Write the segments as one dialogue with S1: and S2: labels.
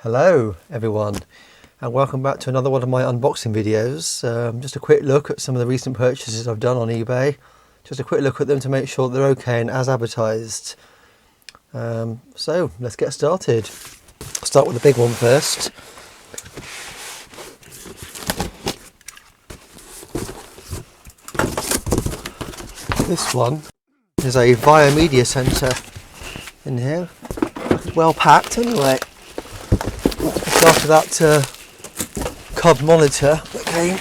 S1: Hello everyone, and welcome back to another one of my unboxing videos. Just a quick look at some of the recent purchases I've done on eBay. Just a quick look at them to make sure they're okay and as advertised. So let's get started. I'll start with the big one first. This one is a VAIO media center in here. Well packed anyway. After that cub monitor that came.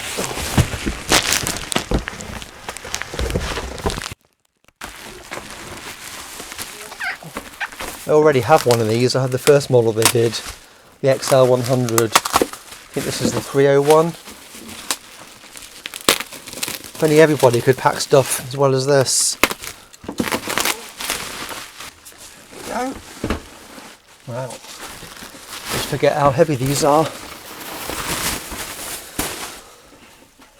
S1: I already have one of these. I had the first model they did, the XL100. I think this is the 301. If only everybody could pack stuff as well as this. Wow. Just forget how heavy these are.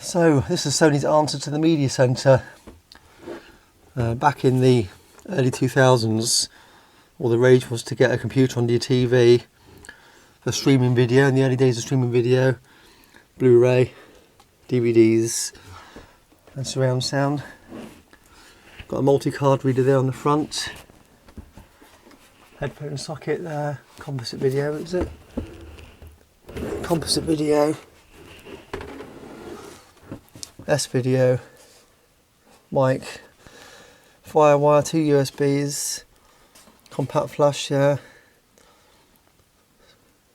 S1: So this is Sony's answer to the media center. Back in the early 2000s, all the rage was to get a computer onto your TV for streaming video. In the early days of streaming video, Blu-ray, DVDs and surround sound. Got a multi-card reader there on the front. Headphone socket there, composite video, is it? Composite video, S-video, mic, firewire, 2 USBs, compact flash, yeah,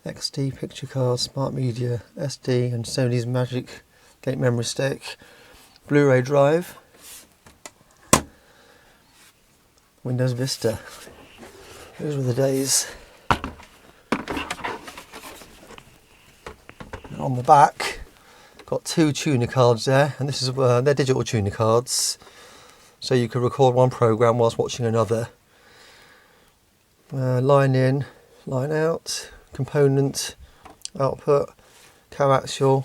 S1: XD picture card, smart media, SD and Sony's Magic Gate memory stick, Blu-ray drive, Windows Vista. Those were the days. And on the back, got 2 tuner cards there, and this is they're digital tuner cards, so you can record one program whilst watching another. Line in, line out, component, output, coaxial,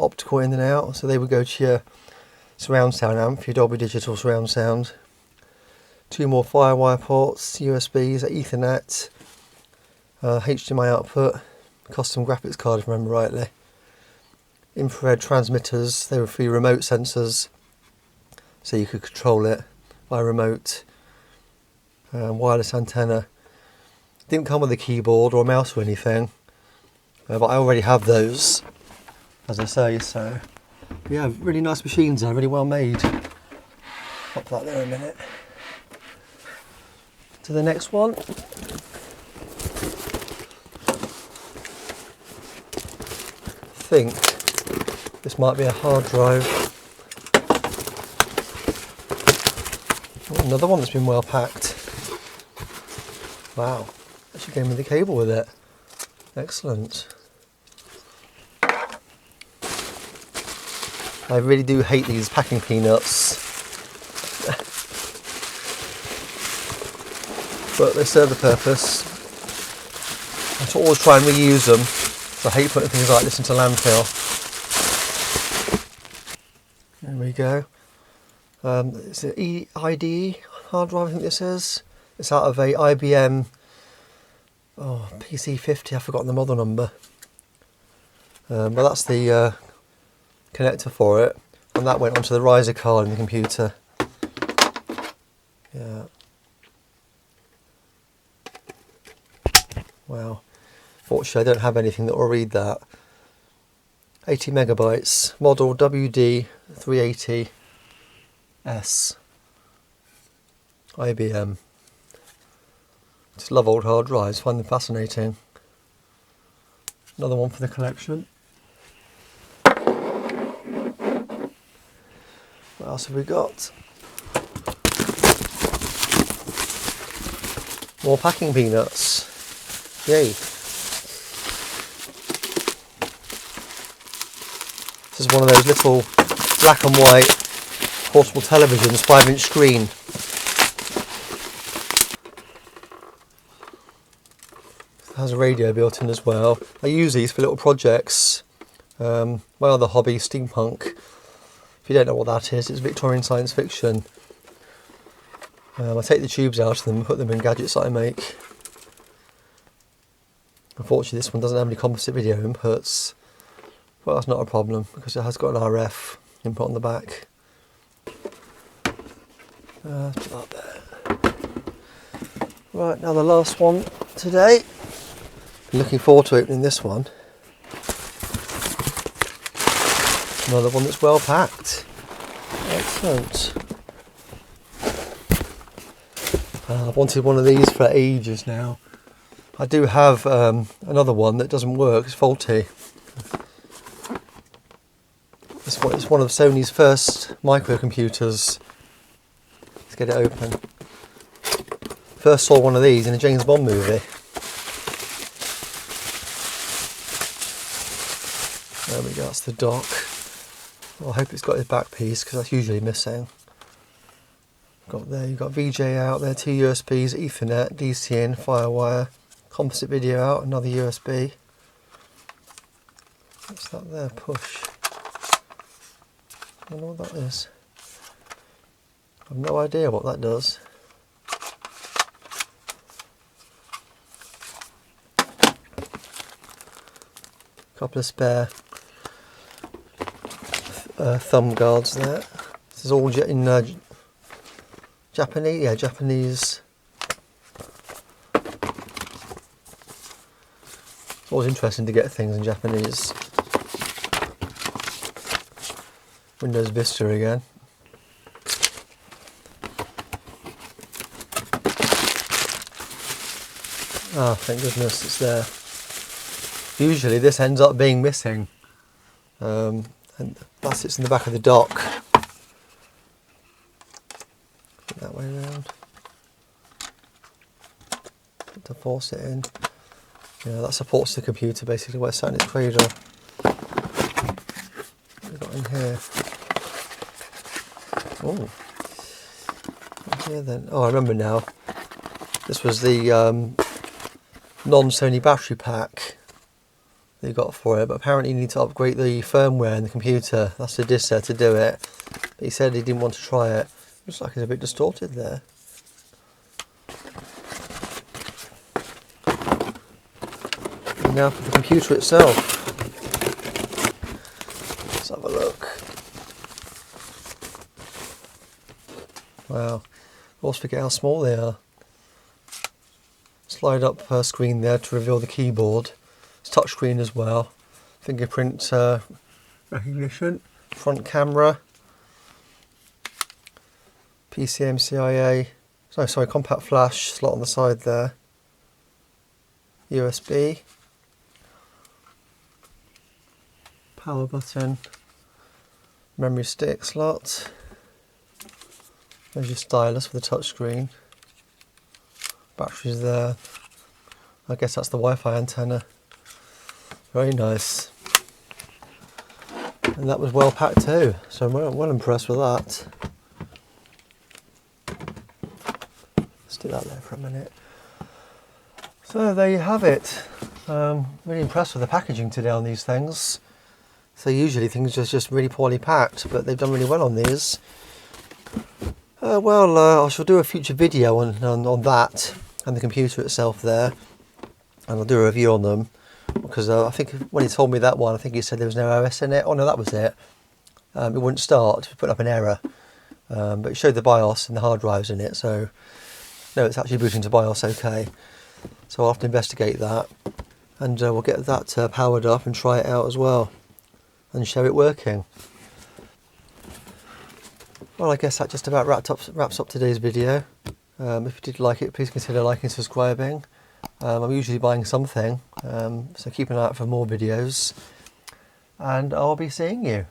S1: optical in and out, so they would go to your surround sound amp, your Dolby Digital surround sound. 2 more firewire ports, USBs, Ethernet, HDMI output, custom graphics card if I remember rightly. Infrared transmitters, they were for your remote sensors, so you could control it by remote. Wireless antenna. Didn't come with a keyboard or a mouse or anything, but I already have those, as I say, so yeah, really nice machines there, really well made. Pop that there a minute. To the next one. I think this might be a hard drive. Another one that's been well packed. Wow, actually came with the cable with it. Excellent. I really do hate these packing peanuts. But they serve the purpose. I should always try and reuse them, so I hate putting things like this into landfill. There we go. It's an IDE hard drive, I think this is. It's out of a IBM PC50, I've forgotten the model number. But that's the connector for it, and that went onto the riser card in the computer. Yeah. Wow, fortunately I don't have anything that will read that. 80 megabytes, model WD380S, IBM. Just love old hard drives, find them fascinating. Another one for the collection. What else have we got? More packing peanuts. Yay. This is one of those little black and white portable televisions, 5-inch screen. It has a radio built in as well. I use these for little projects. My other hobby, steampunk. If you don't know what that is, it's Victorian science fiction. I take the tubes out of them and put them in gadgets that I make. Unfortunately this one doesn't have any composite video inputs, but that's not a problem because it has got an RF input on the back. Put that there. Right, now the last one today. Looking forward to opening this one. Another one that's well packed. Excellent. I've wanted one of these for ages now. I do have another one that doesn't work, it's faulty. It's one of Sony's first microcomputers. Let's get it open. First saw one of these in a James Bond movie. There we go, that's the dock. Well, I hope it's got his back piece because that's usually missing. Got there, you've got VJ out there, 2 USBs, Ethernet, DC in, Firewire, composite video out, another USB. What's that there? Push. I don't know what that is. I've no idea what that does. Couple of spare thumb guards there. This is all in Japanese, yeah, Japanese. It's always interesting to get things in Japanese. Windows Vista again. Ah, thank goodness it's there. Usually this ends up being missing. And that sits in the back of the dock. Put that way around. To force it in. Yeah, that supports the computer basically where it's sat in its cradle. What have we got in here? Oh. Here then. Oh, I remember now. This was the non-Sony battery pack that you got for it, but apparently you need to upgrade the firmware in the computer. That's the disc there to do it. But he said he didn't want to try it. Looks like it's a bit distorted there. And now for the computer itself. Let's have a look. Wow, always forget how small they are. Slide up per screen there to reveal the keyboard. It's touchscreen as well. Fingerprint recognition. Front camera. PCMCIA. Oh, sorry, compact flash slot on the side there. USB. Power button. Memory stick slot. There's your stylus for the touchscreen. Batteries there. I guess that's the Wi-Fi antenna. Very nice. And that was well packed too, so I'm well impressed with that. Let's do that there for a minute. So there you have it. Really impressed with the packaging today on these things. So usually things are just really poorly packed, but they've done really well on these. I shall do a future video on that and the computer itself there, and I'll do a review on them, because I think when he told me that one, I think he said there was no OS in it. Oh no, that was it. It wouldn't start, it put up an error, but it showed the BIOS and the hard drives in it, so no, it's actually booting to BIOS okay. So I'll have to investigate that, and we'll get that powered up and try it out as well, and show it working. Well, I guess that just about wraps up today's video. If you did like it, please consider liking and subscribing. I'm usually buying something, so keep an eye out for more videos. And I'll be seeing you.